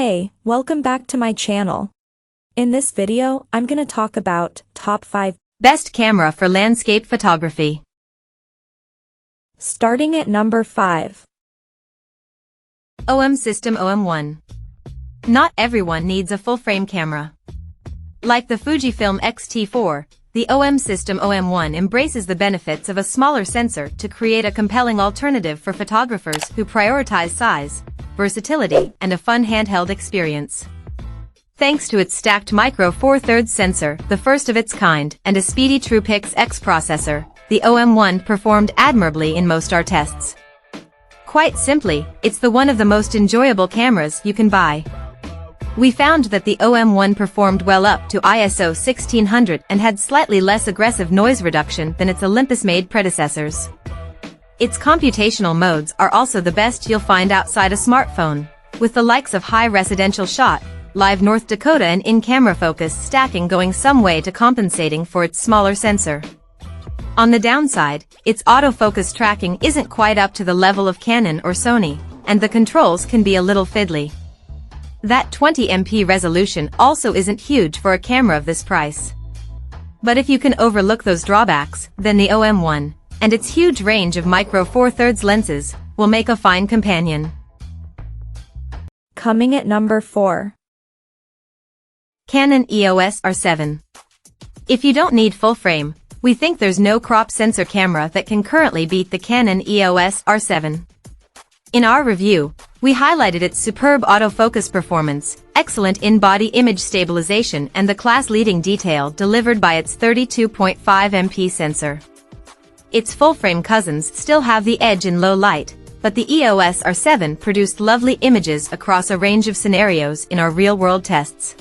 Hey, welcome back to my channel. In this video, I'm gonna talk about top 5 best camera for landscape photography. Starting at number 5. OM System OM1. Not everyone needs a full-frame camera. Like the Fujifilm X-T4, the OM System OM1 embraces the benefits of a smaller sensor to create a compelling alternative for photographers who prioritize size, versatility, and a fun handheld experience. Thanks to its stacked Micro Four Thirds sensor, the first of its kind, and a speedy TruePix X processor, the OM1 performed admirably in most our tests. Quite simply, it's one of the most enjoyable cameras you can buy. We found that the OM1 performed well up to ISO 1600 and had slightly less aggressive noise reduction than its Olympus-made predecessors. Its computational modes are also the best you'll find outside a smartphone, with the likes of high residential shot, live North Dakota and in-camera focus stacking going some way to compensating for its smaller sensor. On the downside, its autofocus tracking isn't quite up to the level of Canon or Sony, and the controls can be a little fiddly. That 20MP resolution also isn't huge for a camera of this price. But if you can overlook those drawbacks, then the OM1, and its huge range of Micro Four Thirds lenses, will make a fine companion. Coming at number 4. Canon EOS R7. If you don't need full frame, we think there's no crop sensor camera that can currently beat the Canon EOS R7. In our review, we highlighted its superb autofocus performance, excellent in-body image stabilization, and the class-leading detail delivered by its 32.5MP sensor. Its full-frame cousins still have the edge in low light, but the EOS R7 produced lovely images across a range of scenarios in our real-world tests.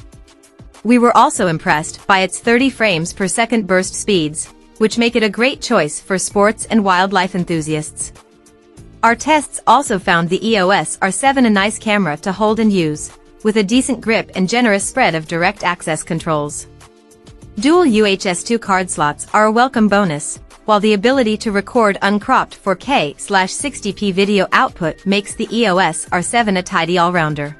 We were also impressed by its 30 frames per second burst speeds, which make it a great choice for sports and wildlife enthusiasts. Our tests also found the EOS R7 a nice camera to hold and use, with a decent grip and generous spread of direct access controls. Dual UHS-2 card slots are a welcome bonus, while the ability to record uncropped 4K/60p video output makes the EOS R7 a tidy all-rounder.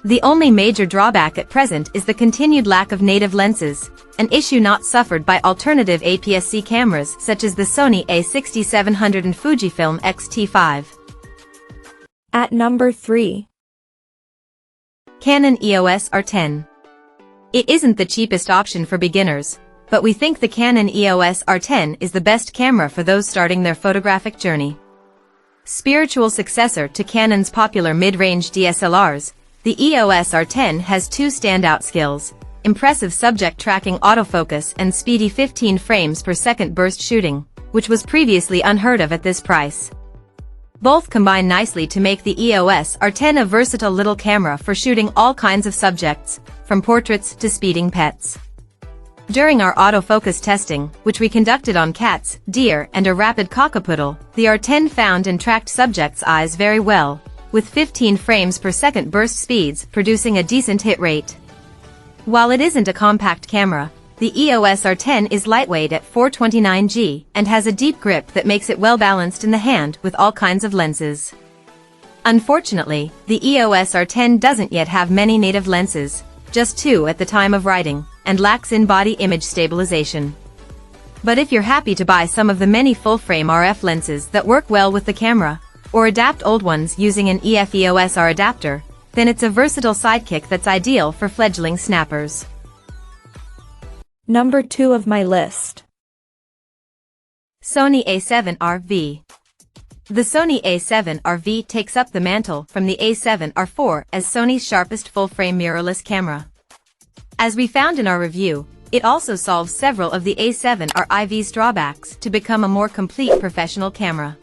The only major drawback at present is the continued lack of native lenses, an issue not suffered by alternative APS-C cameras such as the Sony A7 IV and Fujifilm X-T5. At number 3. Canon EOS R10. It isn't the cheapest option for beginners, but we think the Canon EOS R10 is the best camera for those starting their photographic journey. Spiritual successor to Canon's popular mid-range DSLRs, the EOS R10 has two standout skills: impressive subject tracking autofocus and speedy 15 frames per second burst shooting, which was previously unheard of at this price. Both combine nicely to make the EOS R10 a versatile little camera for shooting all kinds of subjects, from portraits to speeding pets. During our autofocus testing, which we conducted on cats, deer, and a rapid cockapoodle, the R10 found and tracked subjects' eyes very well, with 15 frames per second burst speeds producing a decent hit rate. While it isn't a compact camera, the EOS R10 is lightweight at 429G and has a deep grip that makes it well balanced in the hand with all kinds of lenses. Unfortunately, the EOS R10 doesn't yet have many native lenses, just 2 at the time of writing, and lacks in-body image stabilization. But if you're happy to buy some of the many full-frame RF lenses that work well with the camera, or adapt old ones using an EF-EOS R adapter, then it's a versatile sidekick that's ideal for fledgling snappers. Number 2 of my list. Sony A7 IV. The Sony A7 IV takes up the mantle from the A7R IV as Sony's sharpest full-frame mirrorless camera. As we found in our review, it also solves several of the A7R IV's drawbacks to become a more complete professional camera.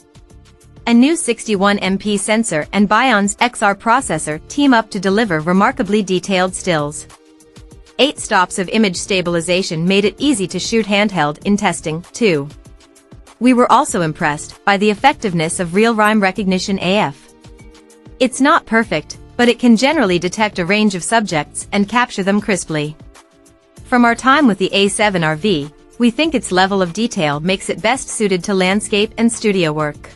A new 61MP sensor and Bion's XR processor team up to deliver remarkably detailed stills. 8 stops of image stabilization made it easy to shoot handheld in testing, too. We were also impressed by the effectiveness of real-time recognition AF. It's not perfect, but it can generally detect a range of subjects and capture them crisply. From our time with the A7R V, we think its level of detail makes it best suited to landscape and studio work.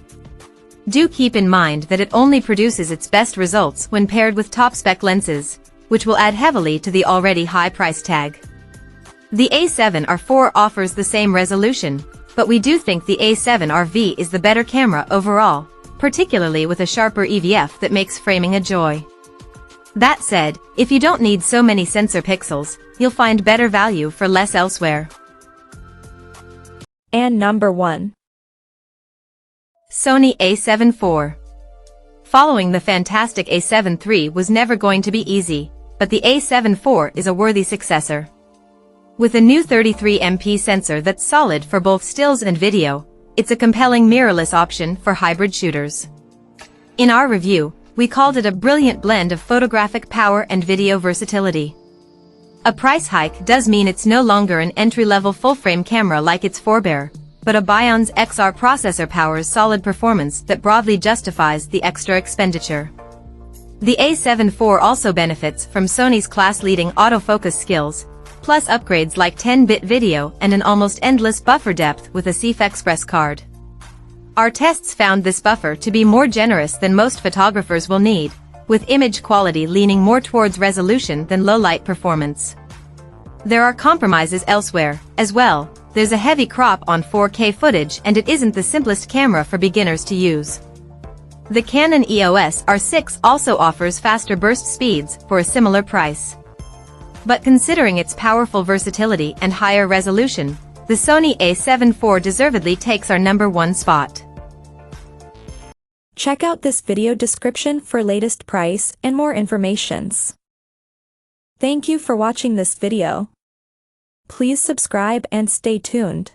Do keep in mind that it only produces its best results when paired with top-spec lenses, which will add heavily to the already high price tag. The A7R IV offers the same resolution, but we do think the A7R V is the better camera overall, particularly with a sharper EVF that makes framing a joy. That said, if you don't need so many sensor pixels, you'll find better value for less elsewhere. And number 1. Sony A7 IV. Following the fantastic A7 III was never going to be easy, but the A7 IV is a worthy successor. With a new 33MP sensor that's solid for both stills and video, it's a compelling mirrorless option for hybrid shooters. In our review, we called it a brilliant blend of photographic power and video versatility. A price hike does mean it's no longer an entry-level full-frame camera like its forebear, but a Bion's XR processor powers solid performance that broadly justifies the extra expenditure. The A7 IV also benefits from Sony's class-leading autofocus skills, plus upgrades like 10-bit video and an almost endless buffer depth with a CF Express card. Our tests found this buffer to be more generous than most photographers will need, with image quality leaning more towards resolution than low-light performance. There are compromises elsewhere, as well. There's a heavy crop on 4K footage and it isn't the simplest camera for beginners to use. The Canon EOS R6 also offers faster burst speeds for a similar price. But considering its powerful versatility and higher resolution, the Sony A7 IV deservedly takes our number 1 spot. Check out this video description for latest price and more informations. Thank you for watching this video. Please subscribe and stay tuned.